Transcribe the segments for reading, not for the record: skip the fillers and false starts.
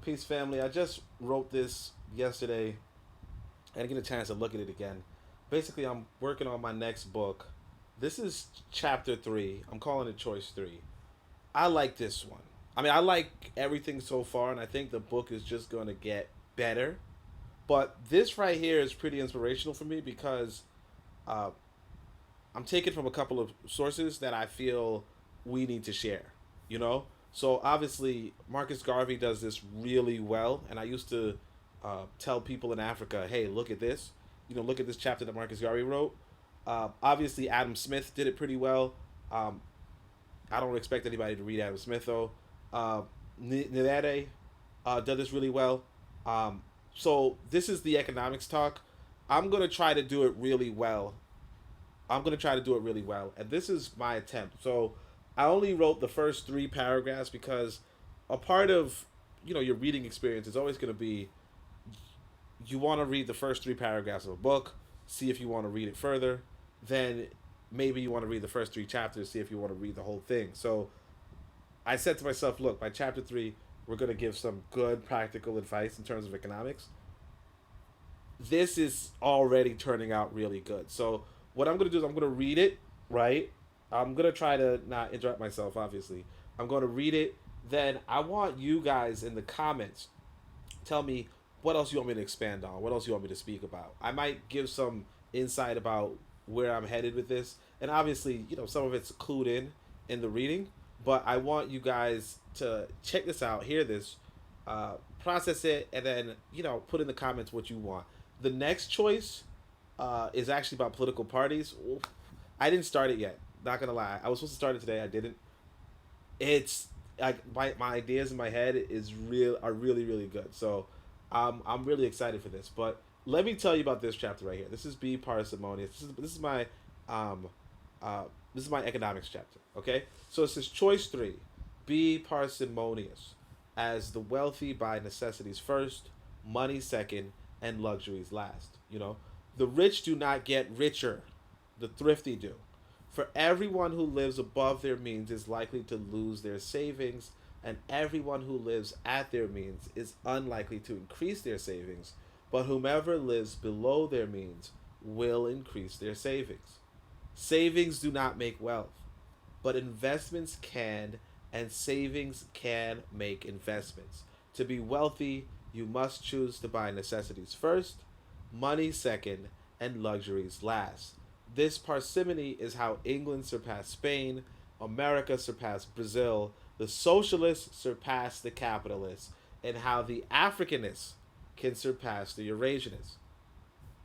Peace, family. I just wrote this yesterday and I get a chance to look at it again. Basically, I'm working on my next book. This is chapter three. I'm calling it choice three. I like this one. I mean, I like everything so far, and I think the book is just going to get better. But this right here is pretty inspirational for me because uh, I'm taking from a couple of sources that I feel we need to share. You know, so obviously Marcus Garvey does this really well, and I used to tell people in Africa, "Hey, look at this. Look at this chapter that Marcus Garvey wrote." Obviously, Adam Smith did it pretty well. Um, I don't expect anybody to read Adam Smith though. Uh, Nyerere did this really well. So this is the economics talk. I'm gonna try to do it really well. I'm gonna try to do it really well, and this is my attempt. So I only wrote the first three paragraphs because a part of your reading experience is always gonna be you want to read the first three paragraphs of a book, see if you want to read it further, then maybe you want to read the first three chapters, see if you want to read the whole thing. So I said to myself, look, by chapter three, we're gonna give some good practical advice in terms of economics. This is already turning out really good. So what I'm gonna do is I'm gonna read it, right? I'm gonna try to not interrupt myself, obviously. I'm gonna read it. Then I want you guys in the comments tell me what else you want me to expand on, what else you want me to speak about. I might give some insight about where I'm headed with this, and obviously, some of it's clued in the reading, but I want you guys to check this out, hear this, process it, and then put in the comments what you want. The next choice is actually about political parties. I didn't start it yet. Not gonna lie, I was supposed to start it today. I didn't. It's like my ideas in my head are really really good. So I'm really excited for this. But let me tell you about this chapter right here. This is Be Parsimonious. This is my um this is my economics chapter. Okay, so it says choice three: be parsimonious, as the wealthy buy necessities first, money second, and luxuries last. The rich do not get richer; the thrifty do. For everyone who lives above their means is likely to lose their savings, and everyone who lives at their means is unlikely to increase their savings, but whomever lives below their means will increase their savings. Savings do not make wealth, but investments can, and savings can make investments. To be wealthy, you must choose to buy necessities first, money second, and luxuries last. This parsimony is how England surpassed Spain, America surpassed Brazil, the socialists surpassed the capitalists, and how the Africanists can surpass the Eurasianists.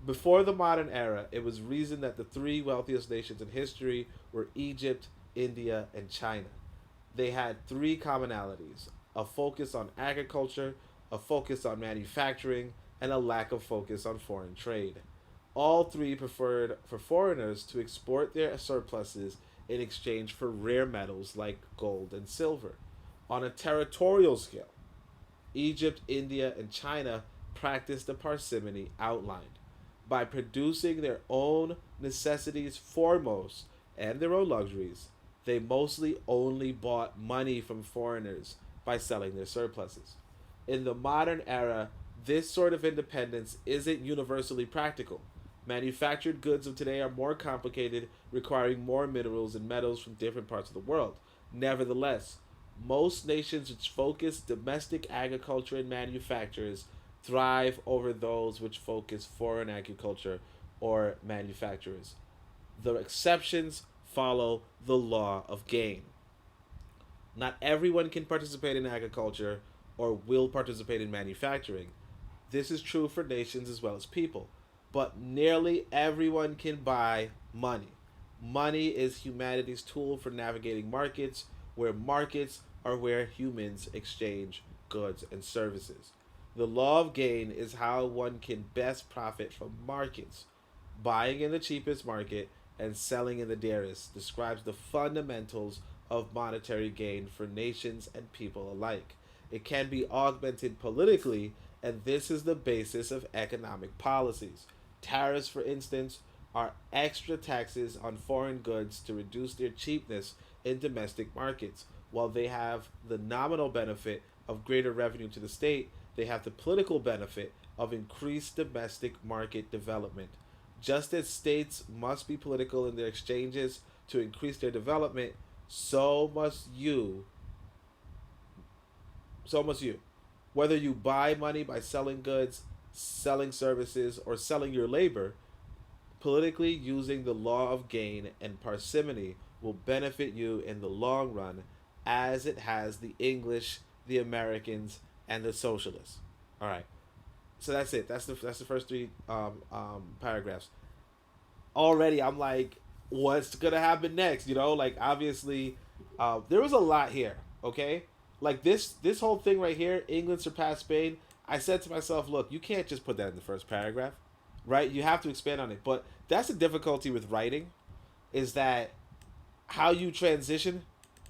Before the modern era, it was reasoned that the three wealthiest nations in history were Egypt, India, and China. They had three commonalities: a focus on agriculture, a focus on manufacturing, and a lack of focus on foreign trade. All three preferred for foreigners to export their surpluses in exchange for rare metals like gold and silver. On a territorial scale, Egypt, India, and China practiced the parsimony outlined. By producing their own necessities foremost and their own luxuries, they mostly only bought money from foreigners by selling their surpluses. In the modern era, this sort of independence isn't universally practical. Manufactured goods of today are more complicated, requiring more minerals and metals from different parts of the world. Nevertheless, most nations which focus domestic agriculture and manufactures thrive over those which focus foreign agriculture or manufacturers. The exceptions follow the law of gain. Not everyone can participate in agriculture or will participate in manufacturing. This is true for nations as well as people. But nearly everyone can buy money. Money is humanity's tool for navigating markets, where markets are where humans exchange goods and services. The law of gain is how one can best profit from markets. Buying in the cheapest market and selling in the dearest describes the fundamentals of monetary gain for nations and people alike. It can be augmented politically, and this is the basis of economic policies. Tariffs, for instance, are extra taxes on foreign goods to reduce their cheapness in domestic markets, while they have the nominal benefit of greater revenue to the state, they have the political benefit of increased domestic market development. Just as states must be political in their exchanges to increase their development, so must you. So must you. Whether you buy money by selling goods, selling services, or selling your labor, politically using the law of gain and parsimony will benefit you in the long run, as it has the English, the Americans, and the socialists. All right. So that's it. That's the first three paragraphs. Already, I'm like, what's gonna happen next? Like obviously, there was a lot here. Okay, like this whole thing right here, England surpassed Spain. I said to myself, look, you can't just put that in the first paragraph, right? You have to expand on it. But that's the difficulty with writing, is that how you transition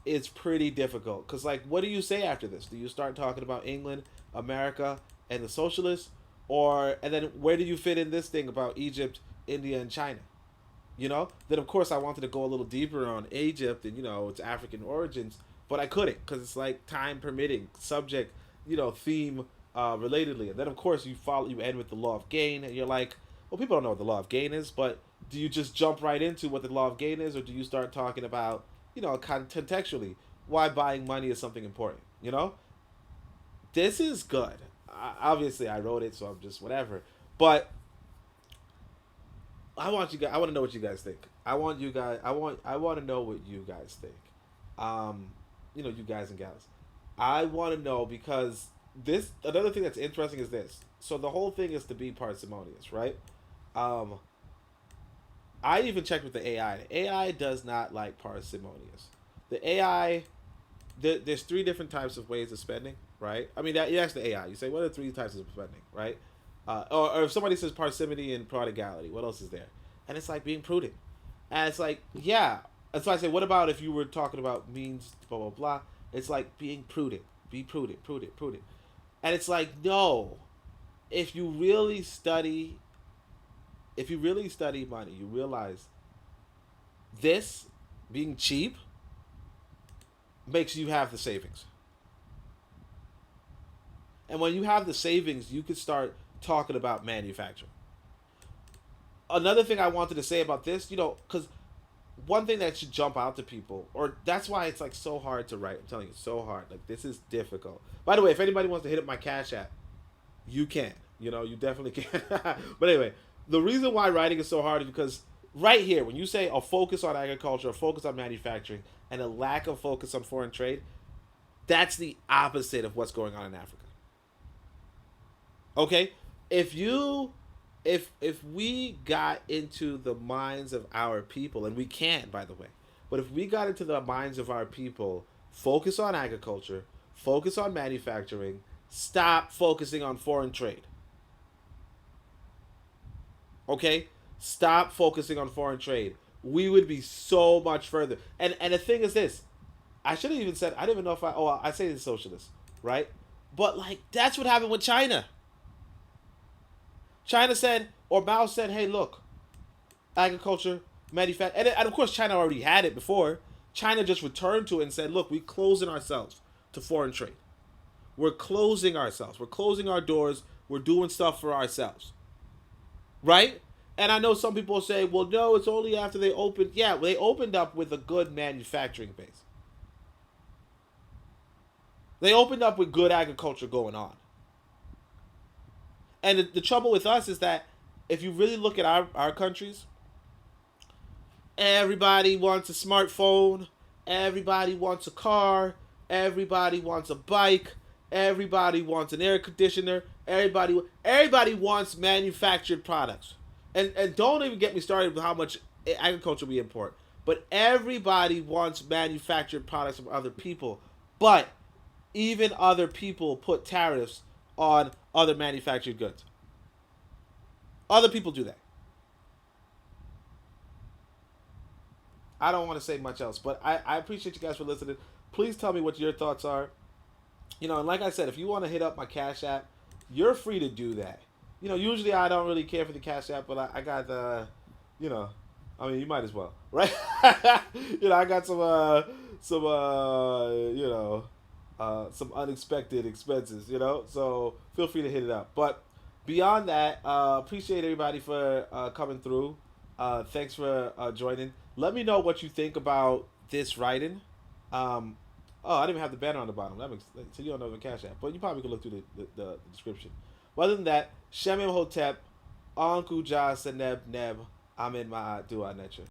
is pretty difficult. Cause like, what do you say after this? Do you start talking about England, America, and the socialists, and then where do you fit in this thing about Egypt, India, and China? Then of course I wanted to go a little deeper on Egypt and its African origins, but I couldn't because it's like time permitting, subject, theme, relatedly. And then of course you end with the law of gain, and you're like, well, people don't know what the law of gain is, but do you just jump right into what the law of gain is, or do you start talking about, contextually why buying money is something important? This is good. Obviously I wrote it, so I'm just whatever, but I want you guys. I want to know what you guys think. I want you guys. I want to know what you guys think. You guys and gals. I want to know because this. Another thing that's interesting is this. So the whole thing is to be parsimonious, right? Um, I even checked with the AI. The AI does not like parsimonious. The AI. There's three different types of ways of spending, right? I mean, you ask the AI. You say, what are three types of spending, right? Or if somebody says parsimony and prodigality, what else is there? And it's like being prudent. And it's like, yeah. And so I say, what about if you were talking about means, blah, blah, blah. It's like being prudent. Be prudent, prudent, prudent. And it's like, no. If you really study money, you realize this being cheap makes you have the savings. And when you have the savings, you could start talking about manufacturing. Another thing I wanted to say about this, because one thing that should jump out to people, or that's why it's like so hard to write. I'm telling you, it's so hard. Like this is difficult. By the way, if anybody wants to hit up my Cash App, you can. You definitely can. But anyway, the reason why writing is so hard is because right here, when you say a focus on agriculture, a focus on manufacturing, and a lack of focus on foreign trade, that's the opposite of what's going on in Africa. Okay? If we got into the minds of our people, and we can, by the way, but if we got into the minds of our people, focus on agriculture, focus on manufacturing, stop focusing on foreign trade. Okay? Stop focusing on foreign trade. We would be so much further. And the thing is this. I should have even said, I didn't even know if I say the socialists, right? But like, that's what happened with China. China said, or Mao said, hey, look, agriculture, manufacturing, and of course China already had it before. China just returned to it and said, look, we're closing ourselves to foreign trade. We're closing ourselves. We're closing our doors. We're doing stuff for ourselves. Right? And I know some people say, well, no, it's only after they opened. Yeah, they opened up with a good manufacturing base. They opened up with good agriculture going on. And the trouble with us is that if you really look at our countries, everybody wants a smartphone, everybody wants a car, everybody wants a bike, everybody wants an air conditioner, everybody wants manufactured products. And don't even get me started with how much agriculture we import. But everybody wants manufactured products from other people. But even other people put tariffs on other manufactured goods. Other people do that. I don't want to say much else, but I appreciate you guys for listening. Please tell me what your thoughts are. And like I said, if you want to hit up my Cash App, you're free to do that. Usually I don't really care for the Cash App, but I got the, I mean, you might as well, right? I got some, some unexpected expenses, you know. So feel free to hit it up. But beyond that, appreciate everybody for coming through. Thanks for joining. Let me know what you think about this writing. Um, oh, I didn't even have the banner on the bottom. That makes so you don't know the Cash App, but you probably can look through the description. But other than that, Shemim Hotep, Uncle Jah Seneb Neb, Amin Ma'at Dua Netra.